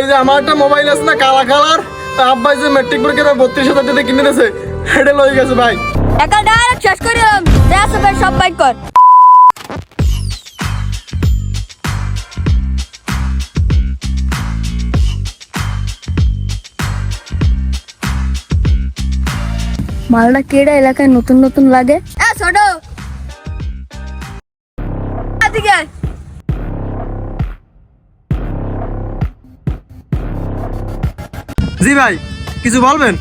যে আমার একটা মোবাইল আছে না কালা কালার, আব্বাই যে মেট্রিক পরীক্ষার 32,000 টাকা কিনে দিয়েছে, হেডে লয়ে গেছে ভাই। একা ডাইরেক্ট শেষ করে দিলাম, যা আছে ভাই সব বাইক কর। মালটা কেডা এলাকায় নতুন নতুন লাগে। ছোট এদিকে আয়। জি ভাই, কিছু বলবেন?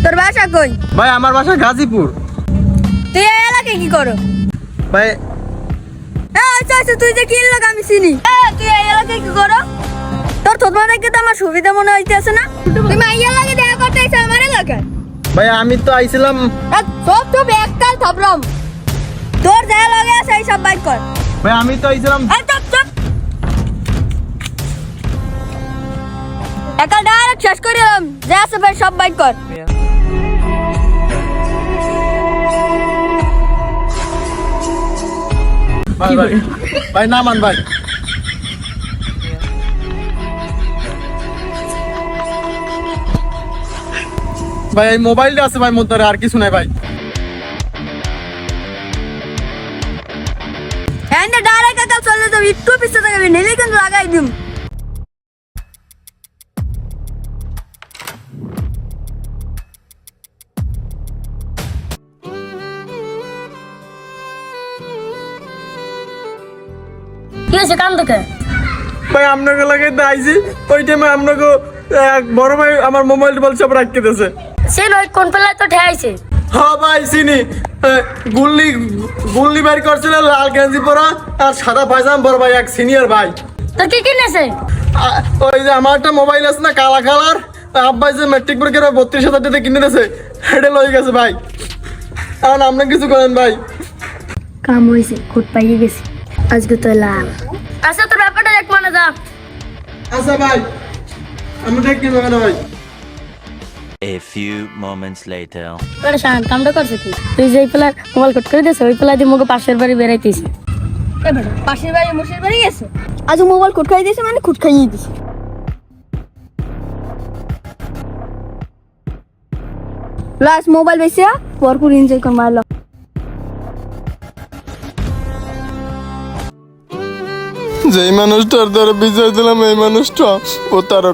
তোর বাসা কই? ভাই আমার বাসা গাজীপুর। তুই এই এলাকায় কি করো? ভাই আচ্ছা আচ্ছা, তুই যে কি লোক আমি চিনি। তুই এই এলাকায় কি করো? তোর থতমা দেখে তো আমার সুবিধা মনে হইতেছে না। তুমি এই এলাকায় দেখা করতে আইছো আমার এলাকায়? ভাই আমি তো আইছিলাম। সব একটাল থাপলাম। তোর যা লাগে আছে এই সব বাইক কর। ভাই আমি তো আইছিলাম। চুপ চুপ, একা ডাইরেক্ট শেষ করে দিলাম, যা আছে ভাই সব বাইক কর। ভাই ভাই ভাই নামান ভাই। ভাই এই মোবাইলটা আছে ভাই মোর দ্বারা, আর কিছু নাই ভাই। এন্ড ডাইরেক্ট একা চলে যাবি, একটু পিছে থাকবি, নিলে কিন্তু লাগাই দিম। কি আছে কাম দেখে? ভাই আপনাকে লাগাই তো আইছি, ওই টাইমে আপনাকে এক বড় ভাই আমার মোবাইল বল সব রাখতে দিয়েছে। সে লই কোন পেলায় তো ঠেয়াইছে। হ্যাঁ ভাই চিনি। গুল্লি গুল্লি বাড়ি করছিল, লাল গেঞ্জি পরা আর সাদা পায়জামা বড় ভাই, এক সিনিয়র ভাই। তোর কি কিনেছে? ওই যে আমার একটা মোবাইল আছে না কালা কালার, আব্বাই যে মেট্রিক পরীক্ষার 32,000 টাকা কিনে দিয়েছে, হেডে লয়ে গেছে ভাই। এখন আপনি কিছু করেন ভাই। কাম হইছে, খুট পাইয়ে গেছি আজকে তো লাভ। আচ্ছা তোর ব্যাপারটা দেখ মানে যা। আচ্ছা ভাই আমি দেখি না ভাই। A few moments later. তোর শান কামটা করছে কি? তুই যেই পেলার মোবাইল কট করে দিয়েছে, ওই পেলা দিয়ে মুখে পাশের বাড়ি বেরাইতেছে। এ বেটা পাশের বাড়ি মুশের বাড়ি গেছে, আজ মোবাইল কট খাই দিয়েছে মানে খুট খাইয়ে দিছে। লাস্ট মোবাইল বেচে ভরপুর এনজয় কর মারলো। যেই মানুষটার দ্বারা বিজয় দিলাম, এই মানুষটা ও তার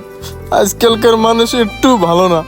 আজকালকার মানুষ একটু ভালো না।